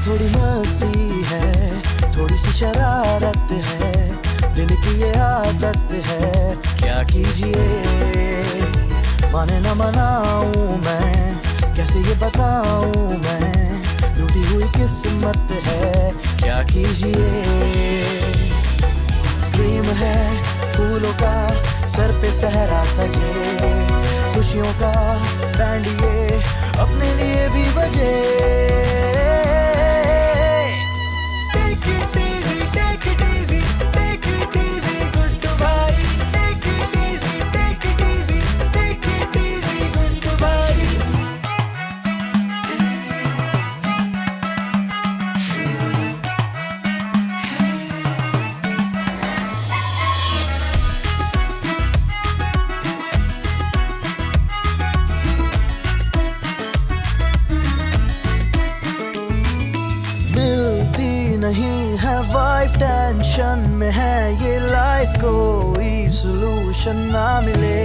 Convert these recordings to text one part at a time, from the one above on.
थोड़ी मस्ती है, थोड़ी सी शरारत है, दिल की ये आदत है, क्या कीजिए माने न मनाऊं मैं, कैसे ये बताऊं मैं, टूटी हुई किस्मत है, क्या कीजिए। ड्रीम है फूलों का सर पे सहरा सजे, खुशियों का बैंड ये अपने लिए भी बजे। Take it easy, take it easy, take it easy, good to bye. Take it easy, take it easy, take it easy, good to bye. नहीं है वाइफ, टेंशन में है ये लाइफ, कोई सॉल्यूशन ना मिले।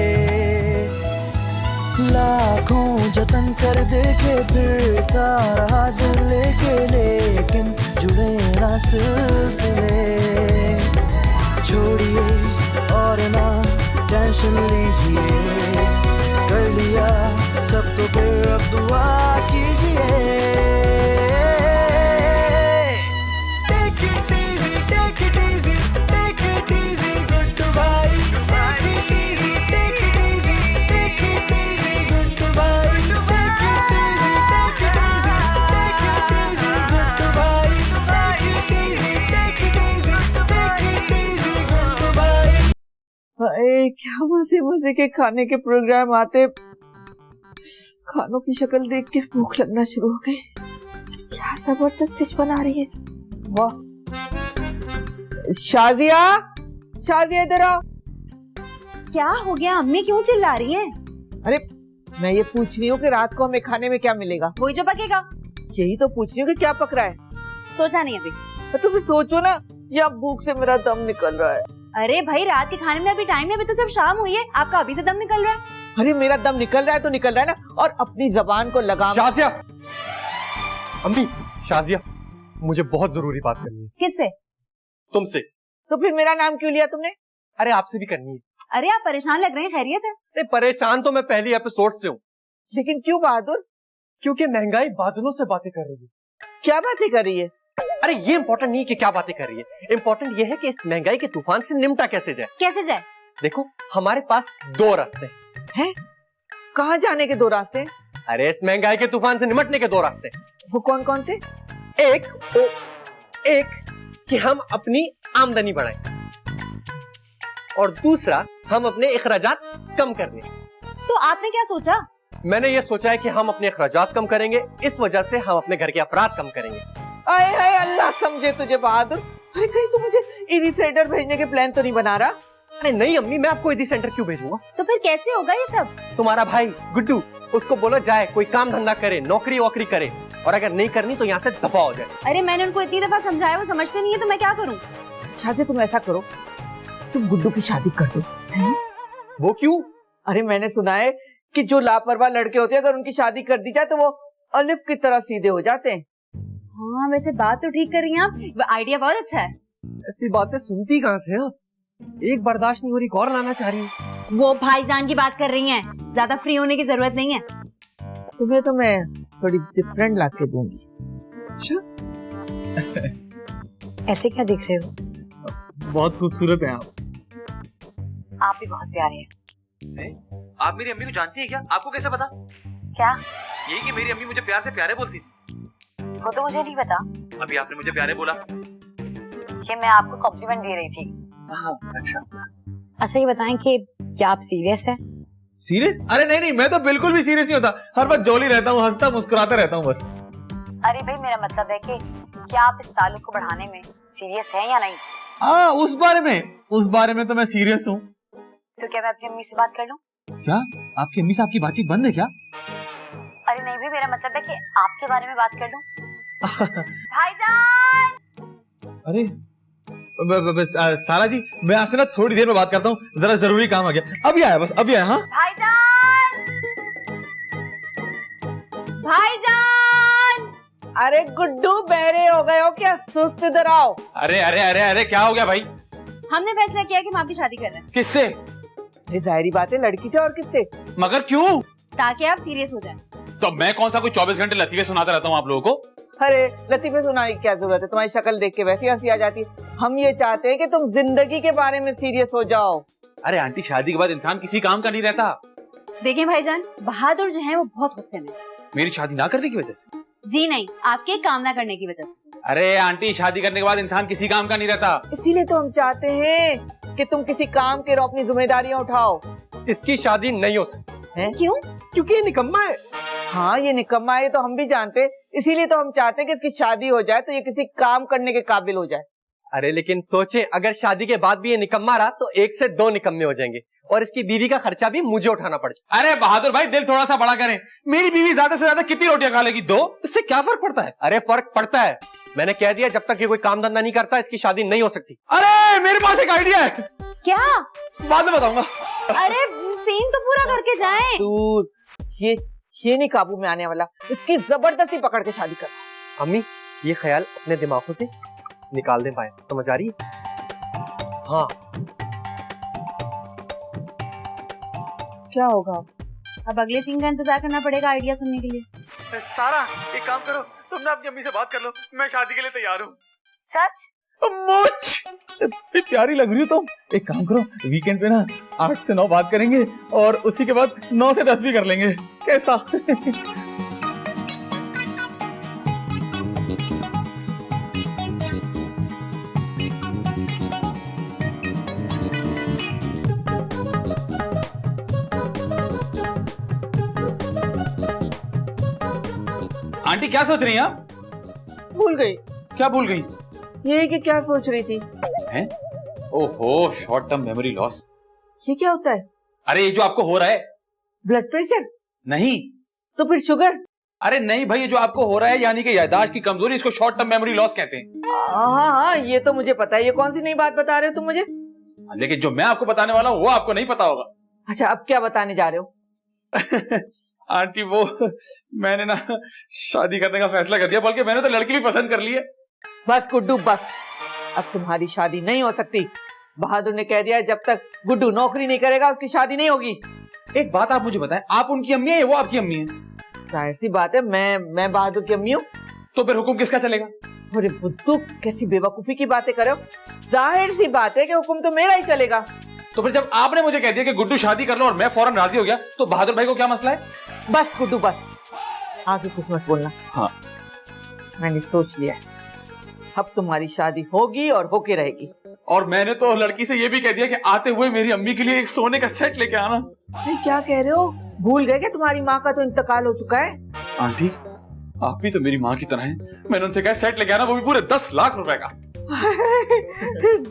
लाखों जतन कर देखे फिरता रहा दिल लेके, लेकिन जुड़े ना सिलसिले। छोड़िए और ना टेंशन लीजिए, कर लिया सब तो फिर अब दुआ कीजिए। क्या मजे के खाने के प्रोग्राम आते, खानों की शक्ल देख के भूख लगना शुरू हो गई। क्या जबरदस्त डिश बना रही है, वाह। शाजिया, शाजिया इधर आओ। क्या हो गया अम्मी, क्यों चिल्ला रही है? अरे मैं ये पूछ रही हूँ कि रात को हमें खाने में क्या मिलेगा। वही जो पकेगा। यही तो पूछ रही हूँ कि क्या पक रहा है। सोचा नहीं अभी। तो फिर सोचो ना, या भूख से मेरा दम निकल रहा है। अरे भाई रात के खाने में अभी टाइम है, अभी तो सिर्फ शाम हुई है, आपका अभी से दम निकल रहा है। अरे मेरा दम निकल रहा है तो निकल रहा है ना, और अपनी जबान को लगाम। शाजिया, अम्मी, शाजिया, मुझे बहुत जरूरी बात करनी है। किससे? तुमसे। तो फिर मेरा नाम क्यों लिया तुमने? अरे आपसे भी करनी है। अरे आप परेशान लग रहे हैं, खैरियत है? अरे परेशान तो मैं पहली एपिसोड से हूँ। लेकिन क्यों बहादुर? क्योंकि महंगाई बादलों से बातें कर रही है। क्या बातें कर रही है? अरे ये इम्पोर्टेंट नहीं है कि क्या बातें कर रही है, इम्पोर्टेंट ये है कि इस महंगाई के तूफान से निमटा कैसे जाए। कैसे जाए? देखो हमारे पास दो रास्ते हैं। कहाँ जाने के दो रास्ते? अरे इस महंगाई के तूफान से निमटने के दो रास्ते। वो कौन कौन से? एक कि हम अपनी आमदनी बढ़ाएं, और दूसरा हम अपने अखराजात कम कर लें। तो आपने क्या सोचा? मैंने ये सोचा है कि हम अपने अखराजात कम करेंगे, इस वजह से हम अपने घर के अफराद कम करेंगे। आए हाय अल्लाह समझे तुझे बहादुर। अरे कहीं तू मुझे ईदी सेंटर भेजने के प्लान तो नहीं बना रहा? अरे नहीं अम्मी, मैं आपको ईदी सेंटर क्यों भेजूंगा? तो फिर कैसे होगा ये सब? तुम्हारा भाई गुड्डू, उसको बोलो जाए कोई काम धंधा करे, नौकरी वोकरी करे, और अगर नहीं करनी तो यहाँ से दफा हो जाए। अरे मैंने उनको इतनी दफा समझाया, वो समझते नहीं है, तो मैं क्या करूँ? शादी तुम ऐसा करो, तुम गुड्डू की शादी कर दो। वो क्यों? अरे मैंने सुना है कि जो लापरवाह लड़के होते हैं, अगर उनकी शादी कर दी जाए तो वो अलिफ की तरह सीधे हो जाते हैं। हाँ वैसे बात तो ठीक कर रही हैं आप, आइडिया बहुत अच्छा है। ऐसी बातें सुनती कहाँ से आप? एक बर्दाश्त नहीं हो रही, और लाना चाह रही है। वो भाईजान की बात कर रही हैं, ज्यादा फ्री होने की जरूरत नहीं है। तुम्हें तो मैं थोड़ी डिफरेंट ला के दूंगी। अच्छा ऐसे क्या देख रहे हो? बहुत खूबसूरत है आप। आप भी बहुत प्यारे हैं। आप मेरी अम्मी को जानती है क्या? आपको कैसे पता? क्या? यही कि मेरी अम्मी मुझे प्यार से प्यारे बोलती थी। वो तो मुझे नहीं पता। अभी आपने मुझे प्यारे बोला। ये मैं आपको कॉम्प्लीमेंट दे रही थी। हाँ अच्छा। अच्छा ये बताएं कि क्या आप सीरियस हैं? सीरियस? अरे नहीं नहीं, मैं तो बिल्कुल भी सीरियस नहीं होता, हर वक्त जॉली रहता हूँ, हंसता मुस्कुराता रहता हूँ बस। अरे भाई मेरा मतलब है कि क्या आप इस ताल्लुक को बढ़ाने में सीरियस हैं या नहीं? हाँ उस बारे में तो मैं सीरियस हूँ। तो क्या मैं अपनी अम्मी से बात कर लूं? क्या आपकी अम्मी से आपकी बातचीत बंद है क्या? अरे नहीं भी, मेरा मतलब है कि आपके बारे में बात कर लूं। भाईजान! अरे साला जी, मैं आपसे ना थोड़ी देर में बात करता हूँ, जरा जरूरी काम आ गया। अभी आया, बस अभी आया। हाँ भाईजान! भाईजान! अरे गुड्डू बहरे हो गए हो क्या? सुस्त इधर आओ। अरे अरे अरे अरे क्या हो गया भाई? हमने फैसला किया कि हम आपकी शादी कर रहे हैं। किससे? ये जाहिर बात है, लड़की से और किससे? मगर क्यों? ताकि आप सीरियस हो जाएं। तो मैं कौन सा कोई 24 घंटे लतीफे सुनाता रहता हूँ आप लोगों को? अरे लतीफे सुनाने की क्या जरूरत है? तुम्हारी शक्ल देख के वैसी हंसी आ जाती है। हम ये चाहते हैं कि तुम जिंदगी के बारे में सीरियस हो जाओ। अरे आंटी, शादी के बाद इंसान किसी काम का नहीं रहता। देखिए भाईजान, बहादुर जो है वो बहुत गुस्से में है। मेरी शादी ना करने की वजह से? जी नहीं, आपके काम ना करने की वजह से। अरे आंटी, शादी करने के बाद इंसान किसी काम का नहीं रहता। इसीलिए तो हम चाहते हैं कि तुम किसी काम के अपनी जिम्मेदारियां उठाओ। इसकी शादी नहीं हो सकती। है? क्यों? क्योंकि ये निकम्मा है। हाँ, ये निकम्मा है, तो हम भी जानते। इसीलिए तो हम चाहते हैं कि इसकी शादी हो जाए तो ये किसी काम करने के काबिल हो जाए। अरे लेकिन सोचे, अगर शादी के बाद भी ये निकम्मा रहा तो 1 से 2 निकम्मे हो जाएंगे और इसकी बीवी का खर्चा भी मुझे उठाना पड़ जाए। अरे बहादुर भाई, दिल थोड़ा सा बड़ा करें। मेरी बीवी ज्यादा से ज्यादा कितनी रोटियां खा लेगी? 2? इससे क्या फर्क पड़ता है? अरे फर्क पड़ता है। मैंने कह दिया, जब तक ये कोई काम धंधा नहीं करता इसकी शादी नहीं हो सकती। अरे मेरे पास एक आइडिया है, क्या? बाद में बताऊंगा। अरे सीन तो पूरा करके जाएं। दूर, ये नहीं काबू में आने वाला। इसकी जबरदस्ती पकड़ के शादी कर। अम्मी, ये ख्याल अपने दिमागों से निकाल दे पाए, समझ आ रही है? हाँ। क्या होगा? अब अगले सीन का इंतजार करना पड़ेगा आइडिया सुनने के लिए। सारा, एक काम करो, तुम ना अपनी अम्मी से बात कर लो। मैं शादी के लिए तैयार हूँ। सच? मुझ प्यारी लग रही हो तुम। एक काम करो, वीकेंड पे ना 8 से 9 बात करेंगे और उसी के बाद 9 से 10 भी कर लेंगे। कैसा? आंटी क्या सोच रही हैं आप? भूल गई। क्या भूल गई? ये कि क्या सोच रही थी? हैं? ओहो, शॉर्ट टर्म मेमोरी लॉस। ये क्या होता है? अरे ये जो आपको हो रहा है। Blood pressure? नहीं। तो फिर शुगर? अरे नहीं भाई, ये जो आपको हो रहा है यानी कि याददाश्त की कमजोरी, इसको शॉर्ट टर्म मेमोरी लॉस कहते हैं। हाँ, ये तो मुझे पता है। ये कौन सी नई बात बता रहे हो तुम मुझे? लेकिन जो मैं आपको बताने वाला हूँ वो आपको नहीं पता होगा। अच्छा, अब क्या बताने जा रहे हो? आंटी, वो मैंने ना शादी करने का फैसला कर दिया, बल्कि मैंने तो लड़की भी पसंद कर ली है। बस गुड्डू बस, अब तुम्हारी शादी नहीं हो सकती। बहादुर ने कह दिया है, जब तक गुड्डू नौकरी नहीं करेगा उसकी शादी नहीं होगी। एक बात आप मुझे बताएं, आप उनकी अम्मी है या वो आपकी अम्मी है? जाहिर सी बात है, मैं बहादुर की अम्मी हूँ। तो फिर हुक्म किसका चलेगा? अरे बुद्धू, कैसी बेवकूफी की बातें कर रहे हो? जाहिर सी बात है कि हुक्म तो मेरा ही चलेगा। तो फिर जब आपने मुझे कह दिया कि गुड्डू शादी कर लो और मैं फौरन राजी हो गया, तो बहादुर भाई को क्या मसला है? बस गुड्डू बस, आगे कुछ मत बोलना। हाँ, मैंने सोच लिया, अब तुम्हारी शादी होगी और होके रहेगी। और मैंने तो लड़की से ये भी कह दिया कि आते हुए मेरी अम्मी के लिए एक सोने का सेट लेके आना। अरे क्या कह रहे हो? भूल गए क्या तुम्हारी माँ का तो इंतकाल हो चुका है? आंटी, आप भी तो मेरी माँ की तरह हैं। मैंने उनसे कहा सेट लेके आना, वो भी पूरे 10 लाख रुपए का।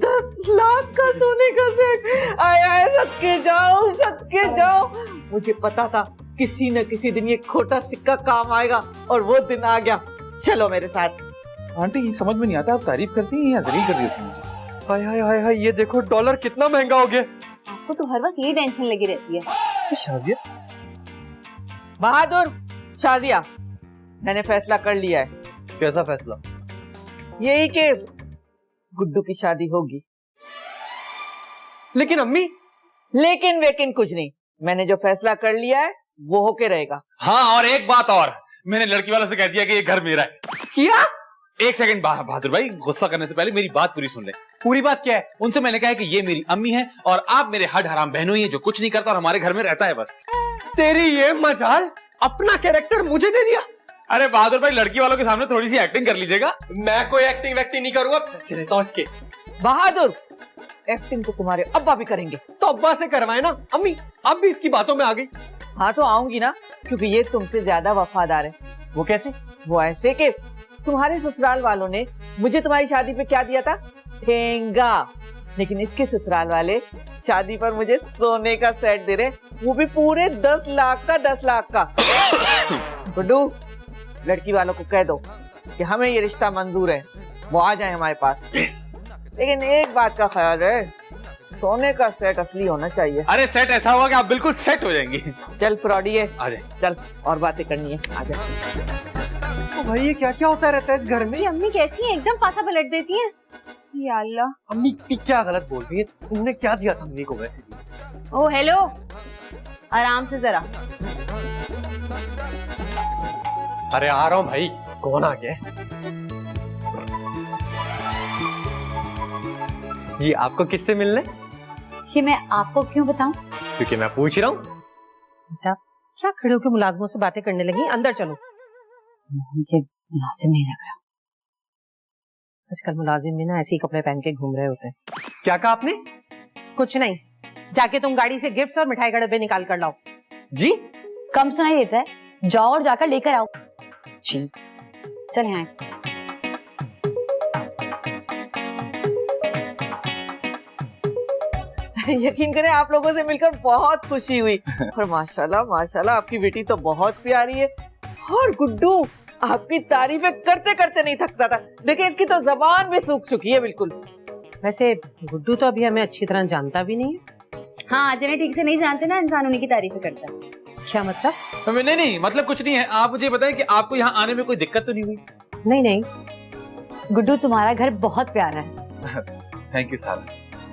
10 लाख का सोने का सेट? आया, सदके जाओ, सदके जाओ। मुझे पता था किसी न किसी दिन ये खोटा सिक्का काम आएगा और वो दिन आ गया। चलो मेरे साथ। आंटी, ये समझ में नहीं आता, आप तारीफ करती हैं या जलील कर रही होती हैं मुझे? हाय हाय हाय हाय, ये देखो डॉलर कितना महंगा हो गया। आपको तो हर वक्त ये टेंशन लगी रहती है। शाजिया, बहादुर, शाजिया, मैंने फैसला कर लिया है। कैसा फैसला? यही कि गुड्डू की शादी होगी। लेकिन अम्मी। लेकिन वेकिन कुछ नहीं, मैंने जो फैसला कर लिया है वो होके रहेगा। हाँ, और एक बात और, मैंने लड़की वाले से कह दिया कि ये घर मेरा है। क्या? एक सेकंड बहादुर भाई, गुस्सा करने से पहले मेरी बात पूरी सुन ले। पूरी बात क्या है? उनसे मैंने कहा है कि ये मेरी अम्मी है और आप मेरे हड हराम बहनोई है, जो कुछ नहीं करता और हमारे घर में रहता है बस। तेरी ये मजाल, अपना कैरेक्टर मुझे दे दिया। अरे बहादुर भाई, लड़की वालों के सामने थोड़ी सी एक्टिंग कर लीजिएगा। मैं कोई एक्टिंग वैक्टिंग नहीं करूंगा, पैसे देता हूं इसके। बहादुर, एक्टिंग तो तुम्हारे अब्बा भी करेंगे। तो अब्बा से करवाए ना। अम्मी अब भी इसकी बातों में आ गई। हाँ तो आऊंगी ना, क्योंकि ये तुमसे ज्यादा वफादार है। वो कैसे? वो ऐसे कि तुम्हारे ससुराल वालों ने मुझे तुम्हारी शादी पे क्या दिया था? ठेंगा। लेकिन इसके ससुराल वाले शादी पर मुझे सोने का सेट दे रहे, वो भी पूरे 10 लाख का। 10 लाख का। गुड्डू, लड़की वालों को कह दो कि हमें ये रिश्ता मंजूर है, वो आ जाए हमारे पास। लेकिन एक बात का ख्याल है, सोने का सेट असली होना चाहिए। अरे सेट ऐसा होगा कि आप बिल्कुल सेट हो जाएंगी। चल फ्रॉडिये, आ जाए। चल और बातें करनी है, आजा। तो भाई ये क्या क्या होता रहता है इस घर में? मेरी अम्मी कैसी है, एकदम पासा पलट देती है। या अल्लाह। अम्मी क्या गलत बोल रही है? तुमने क्या दिया था अम्मी को वैसे भी? ओ हेलो, आराम से जरा। अरे आ रहा हूँ भाई। कौन आ गया? जी आपको किससे मिलने? ये मैं आपको क्यों बताऊं? क्योंकि मैं पूछ रहा हूँ। बेटा क्या खड़े होकर मुलाजमों से बातें करने लगी? अंदर चलो। मुझे मुनासिब नहीं लग रहा। आजकल मुलाजिम भी ना ऐसे ही कपड़े पहन के घूम रहे होते हैं। क्या कहा आपने? कुछ नहीं, जाके तुम गाड़ी से गिफ्ट्स और मिठाई का डब्बे निकाल कर लाओ। जी कम सुनाई देता है, जाओ और जाकर लेकर आओ। जी चल यहाँ। यकीन करें आप लोगों से मिलकर बहुत खुशी हुई। और माशाल्लाह माशाल्लाह आपकी बेटी तो बहुत प्यारी है। और गुड्डू आपकी तारीफें करते करते नहीं थकता था। देखिए इसकी तो जबान भी सूख चुकी है बिल्कुल। वैसे गुड्डू तो अभी हमें अच्छी तरह जानता भी नहीं है। हाँ, जिन्हें ठीक से नहीं जानते ना इंसान उन्हीं की तारीफें करता है। क्या मतलब? नहीं मतलब कुछ नहीं है। आप मुझे बताएं कि आपको यहाँ आने में कोई दिक्कत तो नहीं हुई? नहीं। गुड्डू तुम्हारा घर बहुत प्यारा है। थैंक यू सारा।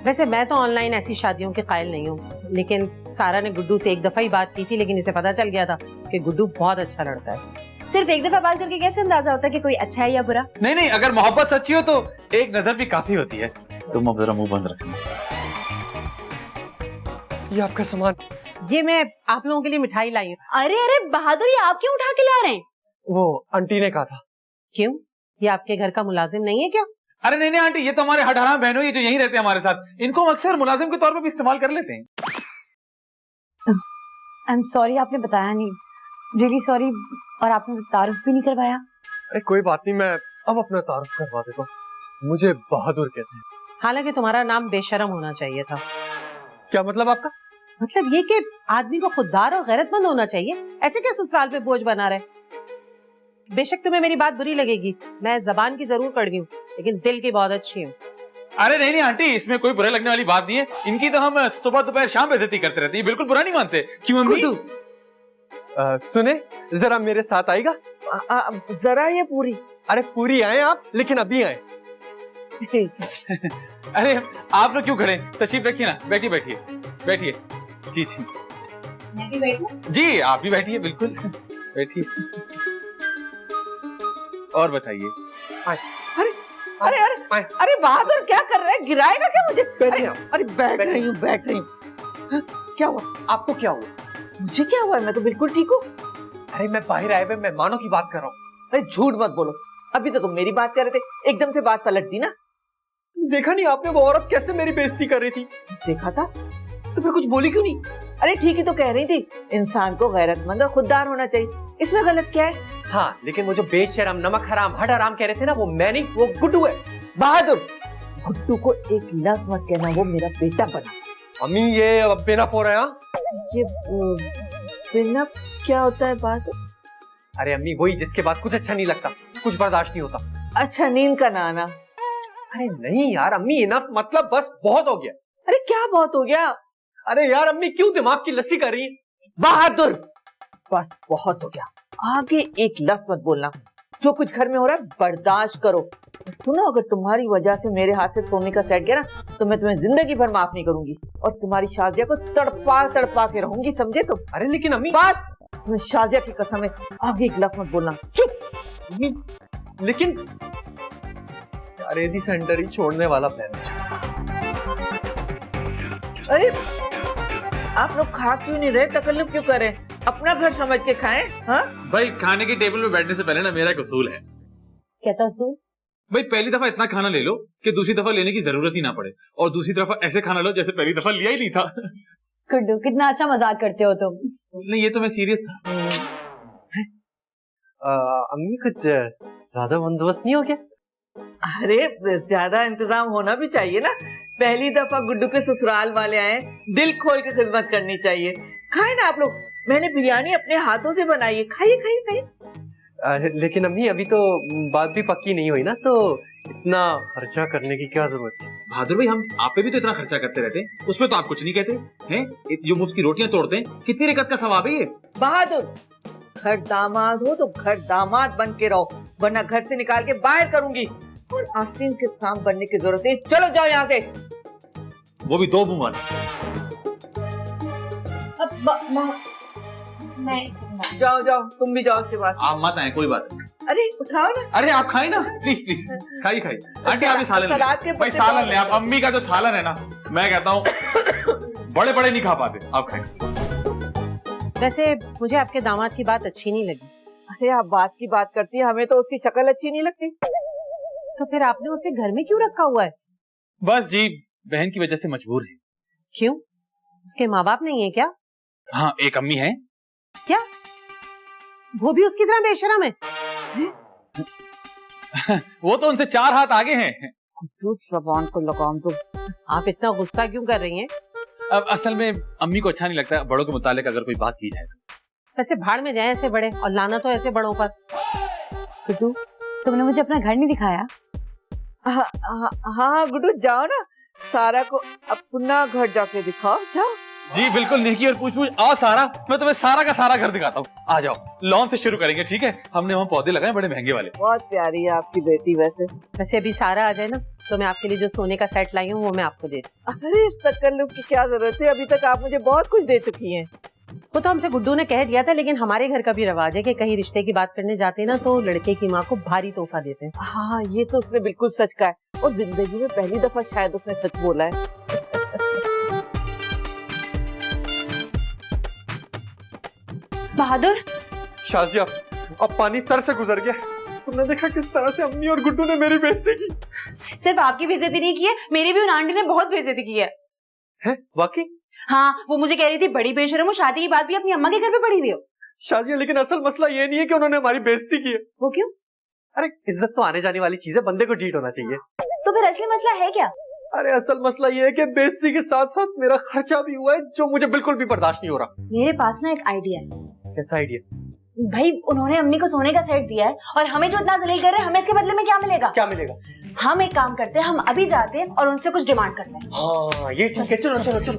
वैसे मैं तो ऑनलाइन ऐसी शादियों के कायल नहीं हूँ, लेकिन सारा ने गुड्डू से एक दफा ही बात की थी, लेकिन इसे पता चल गया था कि गुड्डू बहुत अच्छा लड़का है। सिर्फ एक दफा बात करके कैसे अंदाजा होता है कि कोई अच्छा है या बुरा? नहीं अगर मोहब्बत सच्ची हो तो एक नजर भी काफी होती है। तुम अब जरा मुंह बंद रखना। ये आपका सामान। ये मैं आप लोगों के लिए मिठाई लाई हूँ। अरे बहादुर, ये आप क्यों उठा के ला रहे हैं? वो आंटी ने कहा था। क्यों, ये आपके घर का मुलाजिम नहीं है क्या? अरे नहीं आंटी, ये तो हमारे हठाराम बहनों ये जो यहीं रहते हैं हमारे साथ, इनको हम अक्सर मुलाजिम के तौर पे भी इस्तेमाल कर लेते हैं। आई एम सॉरी, आपने बताया नहीं। Really sorry. और आपने तारुफ भी नहीं करवाया। अरे कोई बात नहीं, मैं अब अपना तारुफ करवा देता हूँ। मुझे बहादुर कहते हैं। हालांकि तुम्हारा नाम बेशरम होना चाहिए था। क्या मतलब आपका? मतलब ये कि आदमी को खुददार और गैरतमंद होना चाहिए। ऐसे क्या ससुराल पे बोझ बना रहे? बेशक तुम्हें मेरी बात बुरी लगेगी, मैं जबान की जरूर कड़वी हूँ, लेकिन दिल की बहुत अच्छी हूँ। अरे नहीं आंटी, इसमें कोई बुरा लगने वाली बात नहीं है। इनकी तो हम सुबह दोपहर शाम बेइज्जती करते रहते हैं, बिल्कुल बुरा नहीं मानते। क्यों अम्मी? सुने जरा मेरे साथ आएगा? जरा ये पूरी। अरे पूरी आए आप, लेकिन अभी आए। अरे आप लोग क्यों खड़े? तशरीफ रखिए ना, बैठिए। जी जी आप भी बैठिए, बिल्कुल बैठिए। और बताइए। अरे बहादुर क्या कर रहे हैं? गिराएगा क्या मुझे? अरे बैठ रही हूँ। क्या हुआ? आपको क्या हुआ? मुझे क्या हुआ? मैं तो बिल्कुल ठीक हूँ। अरे मैं बाहर आए हुए मेहमानों की बात कर रहा हूँ। अरे झूठ मत बोलो, अभी तो तुम मेरी बात कर रहे थे, एकदम से बात पलट दी ना। देखा नहीं आपने वो औरत कैसे मेरी बेइज्जती कर रही थी? देखा था तो फिर कुछ बोली क्यों नहीं? अरे ठीक ही तो कह रही थी, इंसान को गैरतमंद और खुददार होना चाहिए, इसमें गलत क्या है? हाँ, लेकिन वो जो बेशरम नमक हराम हड हराम कह रहे थे ना, वो मैं नहीं, वो गुड्डू है। बहादुर, गुड्डू को एक लफ्ज मत कहना, वो मेरा बेटा बना। अम्मी ये बेनफ हो रहा है। ये बेनफ क्या होता है बहादुर? अरे अम्मी वही जिसके बाद कुछ अच्छा नहीं लगता, कुछ बर्दाश्त नहीं होता। अच्छा, नींद का ना आना। अरे नहीं यार अम्मी, इनफ मतलब बस बहुत हो गया। अरे क्या बहुत हो गया? अरे यार अम्मी क्यों दिमाग की लस्सी कर रही है? बहादुर बस बहुत हो गया, आगे एक लफ्ज मत बोलना। जो कुछ घर में हो रहा है बर्दाश्त करो। सुनो, अगर तुम्हारी वजह से मेरे हाथ से सोने का सेट गया ना, तो मैं तुम्हें जिंदगी भर माफ नहीं करूंगी और तुम्हारी शादिया को तड़पा के रहूंगी, समझे तुम? अरे लेकिन अम्मी। बस, तुम्हें शादिया की कसम है, आगे एक लफ्ज मत बोलना। चुप। अम्मी लेकिन यार यदि सेंटर ही छोड़ने वाला प्लान है। अरे आप लोग खा क्यों नहीं रहे? तकल्लुफ क्यों करें? अपना घर समझ के खाएं। हाँ भाई, खाने की टेबल में बैठने से पहले ना मेरा एक उसूल है। कैसा उसूल? भाई पहली दफा इतना खाना ले लो कि दूसरी दफा लेने की जरूरत ही ना पड़े, और दूसरी दफा ऐसे खाना लो जैसे पहली दफा लिया ही नहीं था। गुड्डू, कितना अच्छा मजाक करते हो तुम। नहीं, ये तो मैं सीरियस था। अम्मी कुछ ज्यादा बंदोबस्त नहीं हो गया? अरे ज्यादा इंतजाम होना भी चाहिए ना, पहली दफा गुड्डू के ससुराल वाले आए, दिल खोल के खिदमत करनी चाहिए। खाए ना आप लोग, मैंने बिरयानी अपने हाथों से बनाई है, खाइए खाइए खाइए। लेकिन अम्मी अभी तो बात भी पक्की नहीं हुई ना, तो इतना खर्चा करने की क्या जरूरत है? बहादुर भाई, हम आप पे भी तो इतना खर्चा करते रहते हैं, उसमें तो आप कुछ नहीं कहते हैं। जो मुफ्त की रोटियां तोड़ते हैं, कितनी रिकत का सवाब है ये। बहादुर, घर दामाद हो तो घर दामाद बन के रहो, वरना घर से निकाल के बाहर करूंगी। और आस्तीन के साम बनने की जरूरत है, चलो जाओ यहाँ से। वो भी 2 मुंह वाले। जाओ जाओ, तुम भी जाओ उसके पास। आप मत आए, कोई बात नहीं। अरे उठाओ ना। अरे आप खाई ना, प्लीज प्लीज खाई खाई। आंटी आप भी सालन सलाद के ले भाई, पत्ते सालन तो- ले आप। अम्मी का जो सालन है ना, मैं कहता हूँ बड़े बड़े नहीं खा पाते, आप खाएं। वैसे मुझे आपके दामाद की बात अच्छी नहीं लगी। अरे आप बात की बात करती है, हमें तो उसकी शक्ल अच्छी नहीं लगती। तो फिर आपने उसे घर में क्यों रखा हुआ है? बस जी, बहन की वजह से मजबूर है। क्यों, उसके माँ बाप नहीं है क्या? हाँ, एक अम्मी है। क्या वो भी उसकी तरह बेशरम है? वो तो उनसे 4 हाथ आगे हैं। जबान को लगाम दो। आप इतना गुस्सा क्यों कर रही हैं? अब असल में अम्मी को अच्छा नहीं लगता बड़ों के मुतालिक अगर कोई बात की जाए। वैसे भाड़ में जाए ऐसे बड़े, और लाना तो ऐसे बड़ों पर। गुड्डू, तुमने मुझे अपना घर नहीं दिखाया। हाँ गुड्डू, जाओ ना, सारा को अपना घर जाके दिखाओ, जाओ। जी बिल्कुल, नेकी और पूछ पूछ। आओ सारा, मैं तुम्हें सारा का सारा घर दिखाता हूँ। आ जाओ, लॉन से शुरू करेंगे, ठीक है? हमने वहाँ पौधे लगाए बड़े महंगे वाले। बहुत प्यारी है आपकी बेटी। वैसे अभी सारा आ जाए ना, तो मैं आपके लिए जो सोने का सेट लाई हूँ वो मैं आपको दे दूँ। अरे इस तकल्लुफ की क्या जरूरत है, अभी तक आप मुझे बहुत कुछ दे चुकी हैं। वो तो हमसे गुड्डू ने कह दिया था, लेकिन हमारे घर का भी रिवाज है कि कहीं रिश्ते की बात करने जाते ना तो लड़के की माँ को भारी तोहफा देते हैं। हाँ, ये तो उसने बिल्कुल सच कहा है, और जिंदगी में पहली दफा शायद उसने सच बोला है। बहादुर, शाजिया, अब पानी सर से गुजर गया। तुमने देखा किस तरह से अम्मी और गुड्डू ने मेरी बेइज्जती की। सिर्फ आपकी बेइज्जती नहीं की है, मेरी भी उन आंटी ने बहुत बेइज्जती की है। वाकई? हाँ, वो मुझे कह रही थी बड़ी बेशरम हो, शादी की बात भी अपनी अम्मा के घर पे पड़ी हुई हो। शाजिया, लेकिन असल मसला ये नहीं है कि उन्होंने हमारी बेइज्जती की है। वो क्यों? अरे इज्जत तो आने जाने वाली चीज है, बंदे को डीट होना चाहिए। तो फिर असली मसला है क्या? अरे असल मसला ये है कि बेइज्जती के साथ साथ मेरा खर्चा भी हुआ है, जो मुझे बिल्कुल भी बर्दाश्त नहीं हो रहा। मेरे पास ना एक आइडिया है। कैसा आइडिया? भाई, उन्होंने अम्मी को सोने का सेट दिया है और हमें जो इतना जलील कर रहे हैं, हमें इसके बदले में क्या मिलेगा? क्या मिलेगा? हम एक काम करते हैं, हम अभी जाते हैं और उनसे कुछ डिमांड करते हैं। हाँ, ये ठीक है, चलो चलो चलो।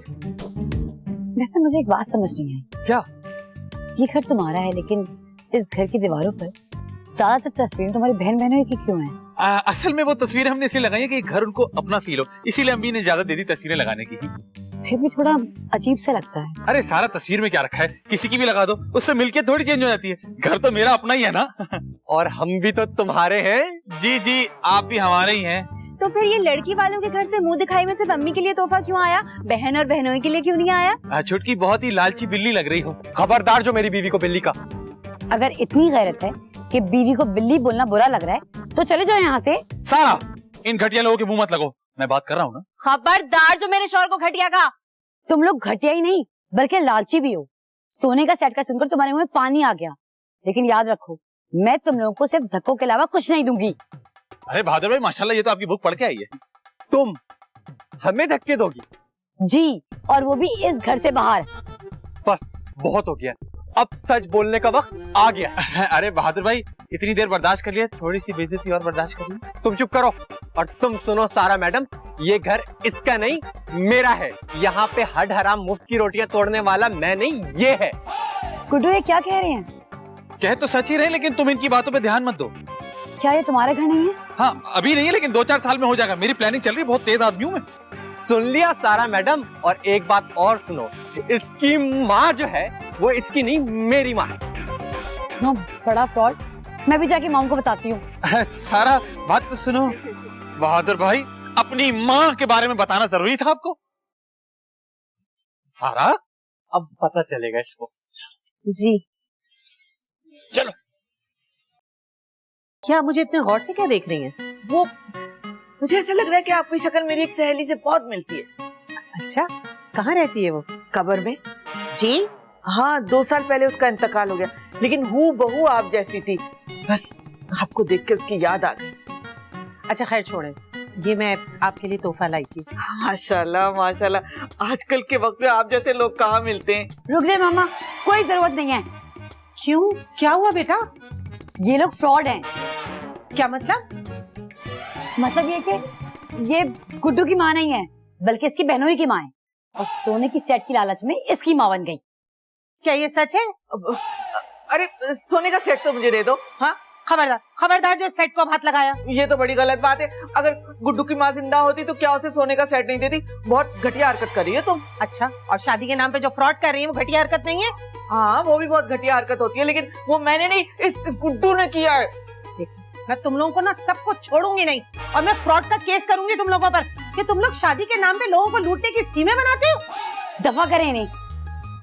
वैसे मुझे एक बात समझ नहीं आई। क्या? ये घर तुम्हारा है, लेकिन इस घर की दीवारों पर ज्यादातर तस्वीरें तुम्हारी बहन बहनों की क्यों हैं? असल में वो तस्वीरें हमने इसलिए लगाई है कि घर उनको अपना फील हो, इसीलिए अम्मी ने ज्यादा दे दी तस्वीरें लगाने की। फिर भी थोड़ा अजीब सा लगता है। अरे सारा तस्वीर में क्या रखा है, किसी की भी लगा दो, उससे मिलके थोड़ी चेंज हो जाती है। घर तो मेरा अपना ही है ना। और हम भी तो तुम्हारे हैं। जी जी, आप भी हमारे ही हैं। तो फिर ये लड़की वालों के घर से मुंह दिखाई में सिर्फ अम्मी के लिए तोहफा क्यों आया, बहन और बहनों के लिए क्यों नहीं आया? छुटकी बहुत ही लालची बिल्ली लग रही हो। खबरदार जो मेरी बीवी को बिल्ली का। अगर इतनी गैरत है कि बीवी को बिल्ली बोलना बुरा लग रहा है, तो चले जाओ यहाँ से। सारा, इन घटिया लोगों के मुंह मत लगो, मैं बात कर रहा हूँ ना। खबरदार जो मेरे शौहर को घटिया कहा। तुम लोग घटिया ही नहीं बल्कि लालची भी हो। सोने का सेट का सुनकर तुम्हारे मुंह में पानी आ गया, लेकिन याद रखो, मैं तुम लोगों को सिर्फ धक्कों के अलावा कुछ नहीं दूंगी। अरे बहादुर भाई, माशाल्लाह, ये तो आपकी बुक पढ़ के आई है। तुम हमें धक्के दोगी? जी, और वो भी इस घर से बाहर। बस बहुत हो गया, अब सच बोलने का वक्त आ गया। अरे बहादुर भाई, इतनी देर बर्दाश्त कर लिया, थोड़ी सी बेइज्जती और बर्दाश्त कर ली। तुम चुप करो और तुम सुनो सारा मैडम, ये घर इसका नहीं मेरा है। यहाँ पे हड हराम मुफ्त की रोटियां तोड़ने वाला मैं नहीं, ये है। गुड्डू, ये क्या कह रहे हैं? कह तो सच ही रहे, लेकिन तुम इनकी बातों पे ध्यान मत दो। क्या ये तुम्हारे घर नहीं है? हाँ, अभी नहीं है, लेकिन 2-4 साल में हो जाएगा। मेरी प्लानिंग चल रही है, बहुत तेज आदमी हूँ मैं। सुन लिया सारा मैडम, और एक बात और सुनो, इसकी माँ जो है वो इसकी नहीं मेरी माँ है। नो, बड़ा फ्रॉड। मैं भी जाके मॉम को बताती हूँ। सारा, बात तो सुनो। बहादुर भाई, अपनी माँ के बारे में बताना जरूरी था आपको। सारा, अब पता चलेगा इसको। जी चलो। क्या मुझे इतने गौर से क्या देख रही हैं? वो मुझे ऐसा लग रहा है कि आपकी शक्ल मेरी एक सहेली से बहुत मिलती है। अच्छा, कहाँ रहती है वो? कब्र में। जी? हाँ, 2 साल पहले उसका इंतकाल हो गया, लेकिन हूबहू आप जैसी थी। बस आपको देख के उसकी याद आ गई। अच्छा खैर छोड़ें, ये मैं आपके लिए तोहफा लाई थी। माशाल्लाह माशाल्लाह, आजकल के वक्त में आप जैसे लोग कहाँ मिलते हैं। रुक जाए मामा, कोई जरूरत नहीं है। क्यों, क्या हुआ बेटा? ये लोग फ्रॉड हैं। क्या मतलब? मतलब ये कि ये गुड्डू की माँ नहीं है, बल्कि इसकी बहनों ही की माँ है, और सोने की सेट की लालच में इसकी माँ बन गई। क्या ये सच है? अरे सोने का सेट तो मुझे दे दो। हाँ, खबरदार खबरदार, जो सेट को हाथ लगाया। ये तो बड़ी गलत बात है। अगर गुड्डू की माँ जिंदा होती तो क्या उसे सोने का सेट नहीं देती? बहुत घटिया हरकत कर रही है तुम। अच्छा, और शादी के नाम पे जो फ्रॉड कर रही है वो घटिया हरकत नहीं है? हाँ, वो भी बहुत घटिया हरकत होती है, लेकिन वो मैंने नहीं, इस गुड्डू ने किया है। मैं तुम लोगों को ना सबको छोड़ूंगी नहीं, और मैं फ्रॉड का केस करूंगी तुम लोगों पर कि तुम लोग शादी के नाम पे लोगों को लूटने की स्कीमें बनाते हो। दफा करें इन्हें,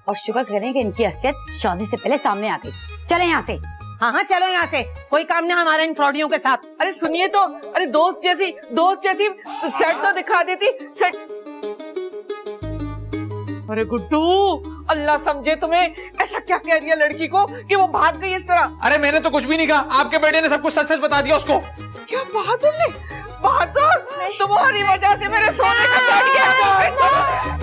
और शुक्र करें कि इनकी असलियत शादी से पहले सामने आ गई। चले यहाँ से। हाँ हाँ, चलो यहाँ से, कोई काम नहीं हमारा इन फ्रॉडियों के साथ। अरे सुनिए तो, अरे दोस्त जैसी सेट तो दिखा देती। सेट, अरे गुड्डू, अल्लाह समझे तुम्हें ऐसा क्या कह दिया लड़की को कि वो भाग गई इस तरह? अरे मैंने तो कुछ भी नहीं कहा, आपके बेटे ने सब कुछ सच सच बता दिया उसको। क्या बहादुर ने? बहादुर, तुम्हारी वजह से मेरे सोने का सेट गया।